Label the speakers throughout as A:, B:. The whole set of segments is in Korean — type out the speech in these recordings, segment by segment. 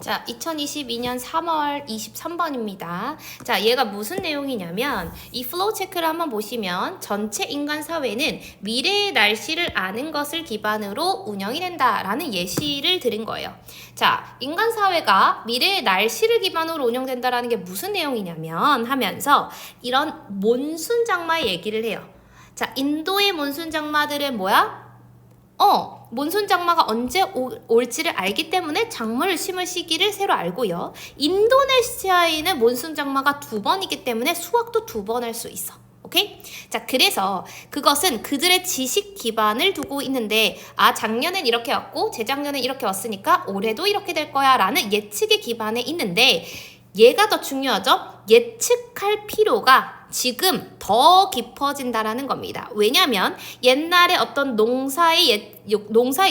A: 자, 2022년 3월 23번입니다. 자, 얘가 무슨 내용이냐면 이 플로우 체크를 한번 보시면 전체 인간 사회는 미래의 날씨를 아는 것을 기반으로 운영이 된다라는 예시를 들은 거예요. 자, 인간 사회가 미래의 날씨를 기반으로 운영된다라는 게 무슨 내용이냐면 하면서 이런 몬순 장마 얘기를 해요. 자, 인도의 몬순 장마들은 뭐야? 몬순 장마가 언제 올지를 알기 때문에 작물을 심을 시기를 새로 알고요. 인도네시아에는 몬순 장마가 2번이기 때문에 수확도 2번 할 수 있어. 오케이? 자, 그래서 그것은 그들의 지식 기반을 두고 있는데 작년엔 이렇게 왔고 재작년엔 이렇게 왔으니까 올해도 이렇게 될 거야 라는 예측의 기반에 있는데 얘가 더 중요하죠? 예측할 필요가 지금 더 깊어진다라는 겁니다. 왜냐하면 옛날에 어떤 농사에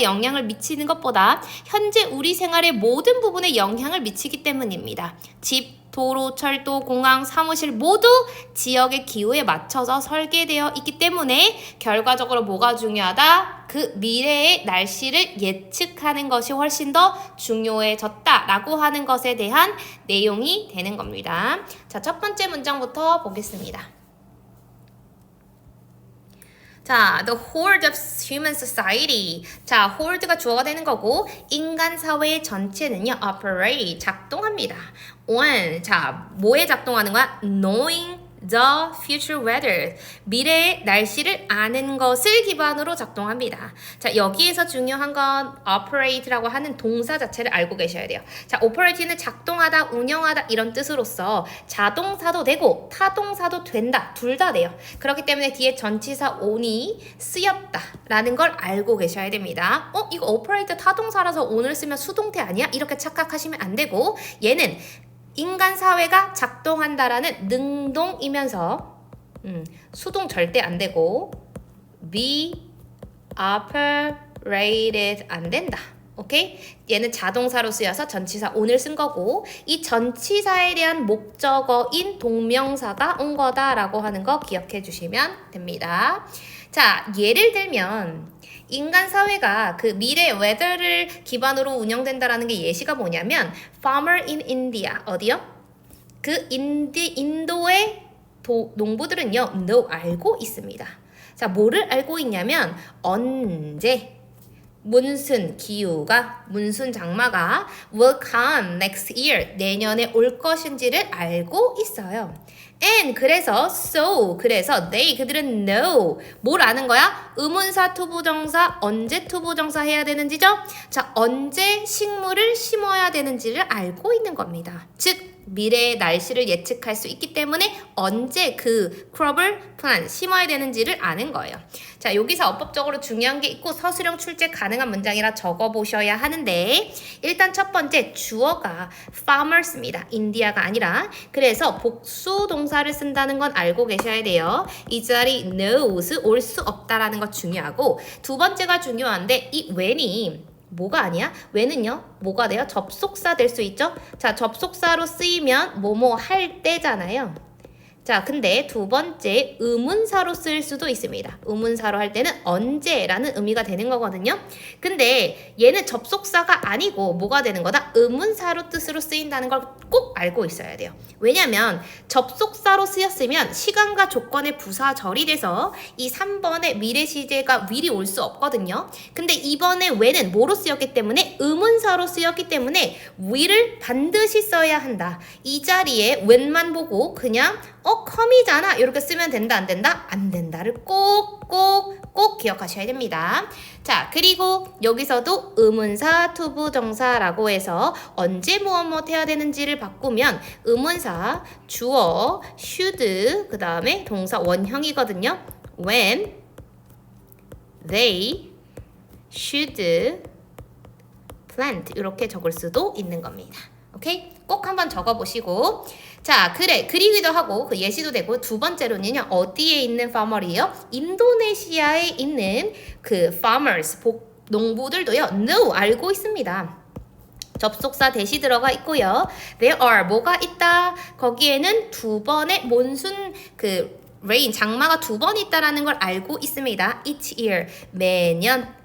A: 영향을 미치는 것보다 현재 우리 생활의 모든 부분에 영향을 미치기 때문입니다. 집, 도로, 철도, 공항, 사무실 모두 지역의 기후에 맞춰서 설계되어 있기 때문에 결과적으로 뭐가 중요하다? 그 미래의 날씨를 예측하는 것이 훨씬 더 중요해졌다라고 하는 것에 대한 내용이 되는 겁니다. 자, 첫 번째 문장부터 보겠습니다. 자, the horde of human society. 자, horde가 주어가 되는 거고 인간 사회 전체는요, operate, 작동합니다. on, 자, 뭐에 작동하는 거야? knowing the future weather. 미래의 날씨를 아는 것을 기반으로 작동합니다. 자, 여기에서 중요한 건 operate라고 하는 동사 자체를 알고 계셔야 돼요. 자, operate는 작동하다, 운영하다 이런 뜻으로서 자동사도 되고 타동사도 된다. 둘 다 돼요. 그렇기 때문에 뒤에 전치사 on이 쓰였다라는 걸 알고 계셔야 됩니다. 이거 operator 타동사라서 on을 쓰면 수동태 아니야? 이렇게 착각하시면 안 되고 얘는 인간 사회가 작동한다라는 능동이면서 수동 절대 안 되고 be operated 안 된다. 오케이? 얘는 자동사로 쓰여서 전치사 on을 쓴 거고 이 전치사에 대한 목적어인 동명사가 온 거다라고 하는 거 기억해 주시면 됩니다. 자, 예를 들면 인간 사회가 그 미래 weather를 기반으로 운영된다라는 게 예시가 뭐냐면 farmer in India 어디요? 그 인도의 농부들은요 know 알고 있습니다. 자, 뭐를 알고 있냐면 언제 문순 장마가 will come next year 내년에 올 것인지를 알고 있어요. And 그래서 그들은 know 뭘 아는 거야? 의문사 투부정사 언제 투부정사 해야 되는지죠? 자, 언제 식물을 심어야 되는지를 알고 있는 겁니다. 즉 미래의 날씨를 예측할 수 있기 때문에 언제 그 crop을 심어야 되는지를 아는 거예요. 자, 여기서 어법적으로 중요한 게 있고 서술형 출제 가능한 문장이라 적어보셔야 하는데 일단 첫 번째 주어가 farmers입니다. 인디아가 아니라 그래서 복수 동사를 쓴다는 건 알고 계셔야 돼요. 이 자리 knows 올 수 없다라는 거 중요하고 두 번째가 중요한데 이 when이 뭐가 아니야? when은요? 뭐가 돼요? 접속사 될 수 있죠? 자, 접속사로 쓰이면 뭐뭐 할 때잖아요. 자, 근데 두 번째 의문사로 쓸 수도 있습니다. 의문사로 할 때는 언제라는 의미가 되는 거거든요. 근데 얘는 접속사가 아니고 뭐가 되는 거다? 의문사로 뜻으로 쓰인다는 걸 꼭 알고 있어야 돼요. 왜냐면 접속사로 쓰였으면 시간과 조건의 부사절이 돼서 이 3번의 미래 시제가 will이 올 수 없거든요. 근데 이번에 when은 뭐로 쓰였기 때문에 의문사로 쓰였기 때문에 will을 반드시 써야 한다. 이 자리에 when만 보고 그냥 come이잖아 이렇게 쓰면 된다 안 된다? 안 된다를 꼭 기억하셔야 됩니다. 자, 그리고 여기서도 의문사 투부정사라고 해서 언제 무엇 해야 되는지를 바꾸면 의문사 주어 should 그 다음에 동사 원형이거든요. when they should plant 이렇게 적을 수도 있는 겁니다. 오케이? 꼭 한번 적어보시고 자, 그리기도 하고 그 예시도 되고 두 번째로는요 어디에 있는 farmer이에요? 인도네시아에 있는 그 farmers 농부들도요 know 알고 있습니다. 접속사 대시 들어가 있고요. There are 뭐가 있다? 거기에는 2번의 몬순 rain 장마가 2번 있다라는 걸 알고 있습니다. Each year 매년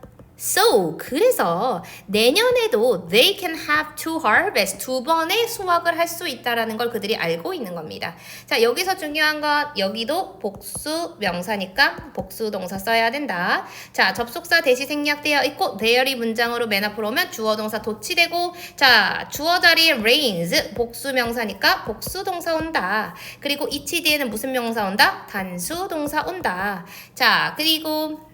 A: So, 그래서 내년에도 they can have two harvests, 두 번의 수확을 할 수 있다라는 걸 그들이 알고 있는 겁니다. 자, 여기서 중요한 건 여기도 복수 명사니까 복수 동사 써야 된다. 자, 접속사 대시 생략되어 있고 there이 문장으로 맨 앞으로 오면 주어 동사 도치되고 자, 주어 자리에 rains 복수 명사니까 복수 동사 온다. 그리고 each 뒤에는 무슨 명사 온다? 단수 동사 온다. 자, 그리고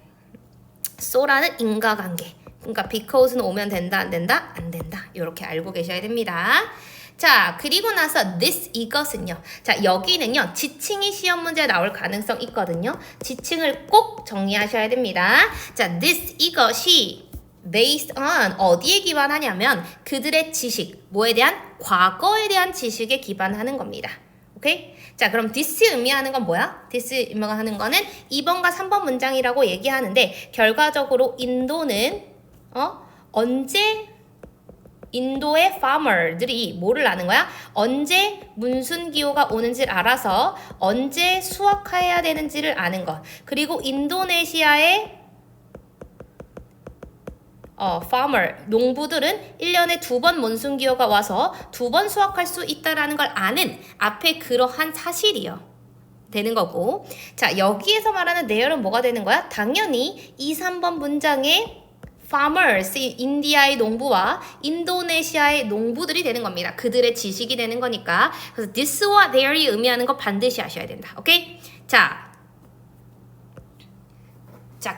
A: so라는 인과관계. 그러니까 because는 오면 된다, 안 된다? 안 된다. 이렇게 알고 계셔야 됩니다. 자, 그리고 나서 this, 이것은요. 자, 여기는요. 지칭이 시험 문제에 나올 가능성 있거든요. 지칭을 꼭 정리하셔야 됩니다. 자, this, 이것이 based on 어디에 기반하냐면 그들의 지식, 뭐에 대한? 과거에 대한 지식에 기반하는 겁니다. 오케이? 자, 그럼 this 의미하는 건 뭐야? this 의미하는 거는 2번과 3번 문장이라고 얘기하는데 결과적으로 인도는 언제 인도의 farmer들이 뭐를 아는 거야? 언제 문순기후가 오는지를 알아서 언제 수확해야 되는지를 아는 것. 그리고 인도네시아의 farmer, 농부들은 1년에 2번 몬순기후가 와서 2번 수확할 수 있다라는 걸 아는 앞에 그러한 사실이요. 되는 거고. 자, 여기에서 말하는 내열은 뭐가 되는 거야? 당연히 2, 3번 문장의 farmers, 인디아의 농부와 인도네시아의 농부들이 되는 겁니다. 그들의 지식이 되는 거니까. 그래서 this와 there이 의미하는 거 반드시 아셔야 된다. 오케이? 자,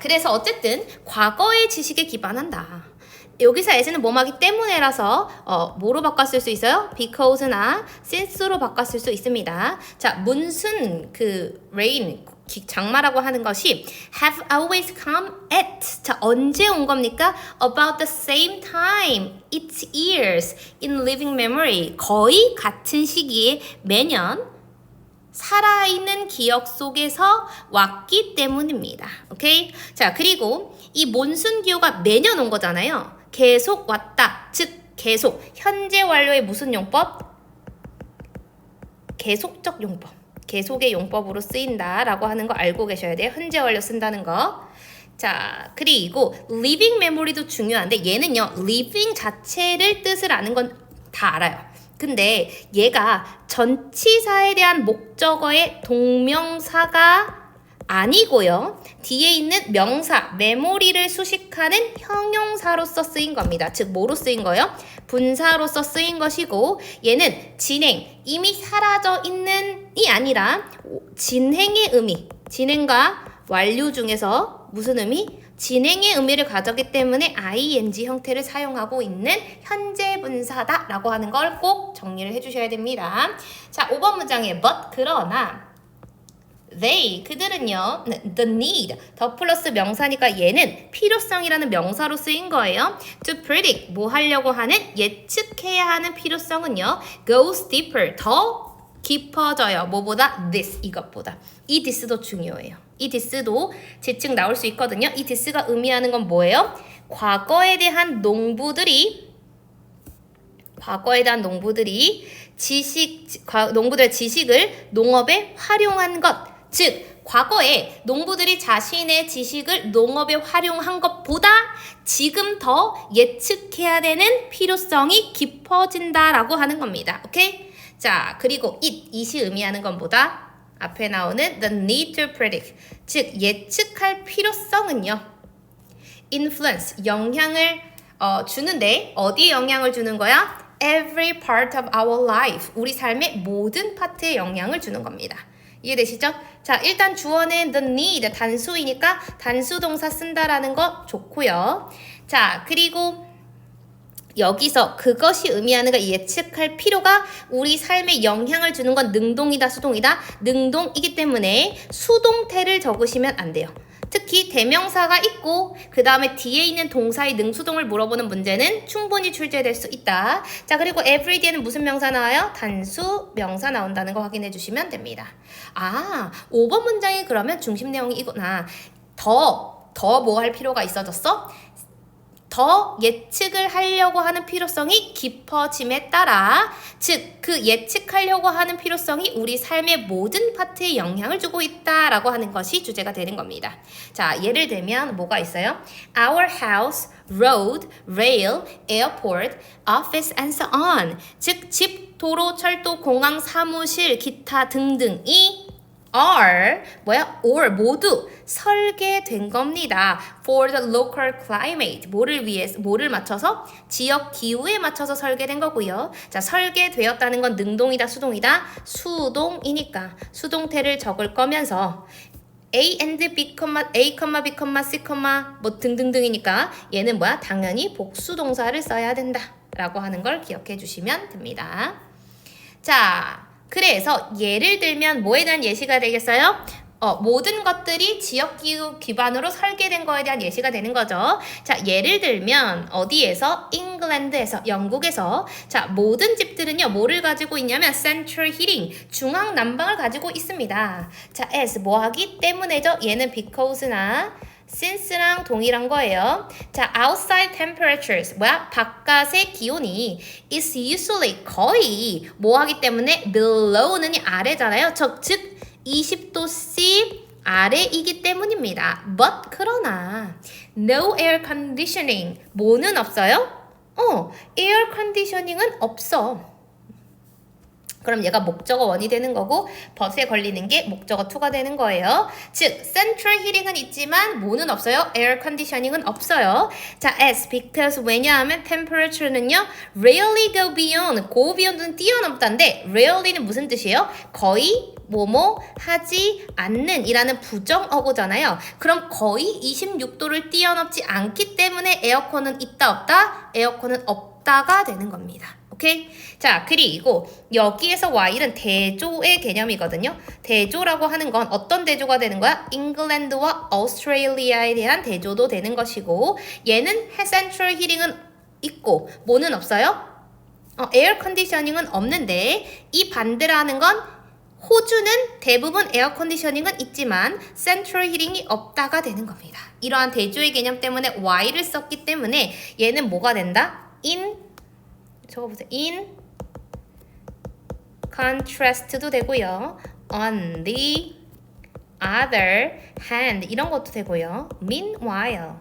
A: 그래서 어쨌든 과거의 지식에 기반한다. 여기서 as는 뭐뭐하기 때문에라서 뭐로 바꿨을 수 있어요? because나 since로 바꿨을 수 있습니다. 자, 문순 rain 장마라고 하는 것이 have always come at. 자, 언제 온 겁니까? About the same time each years in living memory. 거의 같은 시기에 매년 살아있는 기억 속에서 왔기 때문입니다. 오케이? 자, 그리고 이 몬순기후가 매년 온 거잖아요. 계속 왔다. 즉, 계속. 현재 완료의 무슨 용법? 계속적 용법. 계속의 용법으로 쓰인다라고 하는 거 알고 계셔야 돼요. 현재 완료 쓴다는 거. 자, 그리고 living memory도 중요한데 얘는요. living 자체를 뜻을 아는 건 다 알아요. 근데 얘가 전치사에 대한 목적어의 동명사가 아니고요. 뒤에 있는 명사, 메모리를 수식하는 형용사로서 쓰인 겁니다. 즉, 뭐로 쓰인 거예요? 분사로서 쓰인 것이고 얘는 진행, 이미 사라져 있는이 아니라 진행의 의미, 진행과 완료 중에서 무슨 의미? 진행의 의미를 가졌기 때문에 ing 형태를 사용하고 있는 현재 분사다라고 하는 걸 꼭 정리를 해주셔야 됩니다. 자, 5번 문장에 but 그러나 they 그들은요 the need 더 플러스 명사니까 얘는 필요성이라는 명사로 쓰인 거예요. to predict 뭐 하려고 하는 예측해야 하는 필요성은요 goes deeper 더 깊어져요. 뭐보다? this 이것보다. 이 this도 중요해요. 이 this도 지칭 나올 수 있거든요. 이 this가 의미하는 건 뭐예요? 과거에 대한 농부들이 농부들의 지식을 농업에 활용한 것. 즉, 과거에 농부들이 자신의 지식을 농업에 활용한 것보다 지금 더 예측해야 되는 필요성이 깊어진다라고 하는 겁니다. 오케이? 자, 그리고 it이 의미하는 건 뭐다? 앞에 나오는 the need to predict. 즉, 예측할 필요성은요. influence, 영향을 주는데 어디에 영향을 주는 거야? every part of our life. 우리 삶의 모든 파트에 영향을 주는 겁니다. 이해되시죠? 자, 일단 주어는 the need, 단수이니까 단수 동사 쓴다라는 거 좋고요. 자, 그리고 여기서 그것이 의미하는 거 예측할 필요가 우리 삶에 영향을 주는 건 능동이다, 수동이다? 능동이기 때문에 수동태를 적으시면 안 돼요. 특히 대명사가 있고 그 다음에 뒤에 있는 동사의 능수동을 물어보는 문제는 충분히 출제될 수 있다. 자, 그리고 every 뒤에는 무슨 명사 나와요? 단수 명사 나온다는 거 확인해 주시면 됩니다. 아, 5번 문장이 그러면 중심 내용이 이거나 더 뭐 할 필요가 있어졌어? 더 예측을 하려고 하는 필요성이 깊어짐에 따라 즉 그 예측하려고 하는 필요성이 우리 삶의 모든 파트에 영향을 주고 있다라고 하는 것이 주제가 되는 겁니다. 자, 예를 들면 뭐가 있어요? Our house, road, rail, airport, office and so on. 즉 집, 도로, 철도, 공항, 사무실, 기타 등등이 are or 모두 설계된 겁니다. For the local climate. 뭐를 맞춰서? 지역 기후에 맞춰서 설계된 거고요. 자, 설계되었다는 건 능동이다, 수동이다? 수동이니까 수동태를 적을 거면서 A and B, A, B, C, 뭐 등등등이니까 얘는 뭐야? 당연히 복수동사를 써야 된다 라고 하는 걸 기억해 주시면 됩니다. 자, 그래서 예를 들면 뭐에 대한 예시가 되겠어요? 모든 것들이 지역기후 기반으로 설계된 거에 대한 예시가 되는 거죠. 자, 예를 들면 어디에서? 잉글랜드에서, 영국에서 자, 모든 집들은요 뭐를 가지고 있냐면 central heating, 중앙 난방을 가지고 있습니다. 자, as 뭐하기 때문에죠? 얘는 because나 since랑 동일한 거예요. 자, outside temperatures 바깥의 기온이 is usually 거의 뭐하기 때문에 below는 아래잖아요. 즉 20도씨 아래이기 때문입니다. But 그러나 no air conditioning 뭐는 없어요? air conditioning은 없어. 그럼 얘가 목적어 1이 되는 거고 but에 걸리는 게 목적어 2가 되는 거예요. 즉 central heating은 있지만 뭐는 없어요? air conditioning은 없어요. 자, as because 왜냐하면 temperature는요 rarely go beyond는 뛰어넘다인데 rarely는 무슨 뜻이에요? 거의 뭐뭐 하지 않는 이라는 부정어고잖아요. 그럼 거의 26도를 뛰어넘지 않기 때문에 에어컨은 있다 없다? 에어컨은 없다가 되는 겁니다. 오케이? 자, 그리고 여기에서 while은 대조의 개념이거든요. 대조라고 하는 건 어떤 대조가 되는 거야? 잉글랜드와 오스트레일리아에 대한 대조도 되는 것이고 얘는 central heating은 있고 뭐는 없어요? 에어 컨디셔닝은 없는데 이 반대라는 건 호주는 대부분 에어 컨디셔닝은 있지만 센트럴 히팅이 없다가 되는 겁니다. 이러한 대조의 개념 때문에 while을 썼기 때문에 얘는 뭐가 된다? 적어보세요. in contrast도 되고요. on the other hand 이런 것도 되고요. meanwhile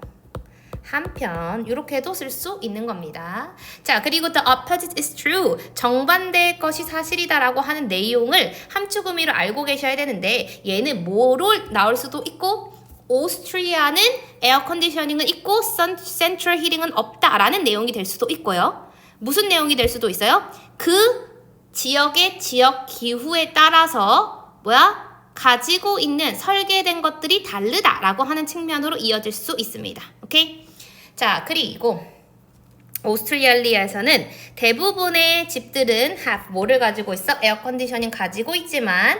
A: 한편 이렇게도 쓸 수 있는 겁니다. 자, 그리고 the opposite is true. 정반대의 것이 사실이다라고 하는 내용을 함축 의미로 알고 계셔야 되는데 얘는 뭐로 나올 수도 있고 오스트리아는 에어 컨디셔닝은 있고 센트럴 히팅은 없다라는 내용이 될 수도 있고요. 무슨 내용이 될 수도 있어요? 그 지역의 지역 기후에 따라서 가지고 있는 설계된 것들이 다르다라고 하는 측면으로 이어질 수 있습니다. 오케이? 자, 그리고 오스트레일리아에서는 대부분의 집들은 뭐를 가지고 있어? 에어 컨디셔닝 가지고 있지만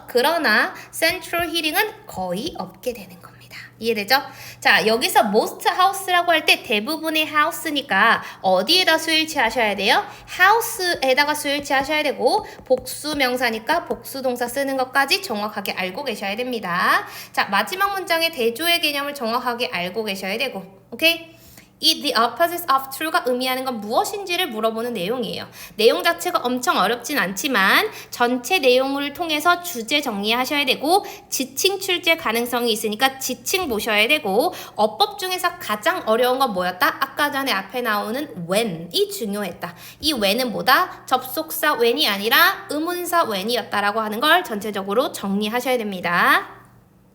A: 그러나 센트럴 히팅은 거의 없게 되는 겁니다. 이해되죠? 자, 여기서 most house라고 할 때 대부분의 house니까 어디에다 수일치 하셔야 돼요? house에다가 수일치 하셔야 되고 복수 명사니까 복수 동사 쓰는 것까지 정확하게 알고 계셔야 됩니다. 자, 마지막 문장의 대조의 개념을 정확하게 알고 계셔야 되고 오케이? 이 the opposite of true가 의미하는 건 무엇인지를 물어보는 내용이에요. 내용 자체가 엄청 어렵진 않지만 전체 내용을 통해서 주제 정리하셔야 되고 지칭 출제 가능성이 있으니까 지칭 보셔야 되고 어법 중에서 가장 어려운 건 뭐였다? 아까 전에 앞에 나오는 when이 중요했다. 이 when은 뭐다? 접속사 when이 아니라 의문사 when이었다라고 하는 걸 전체적으로 정리하셔야 됩니다.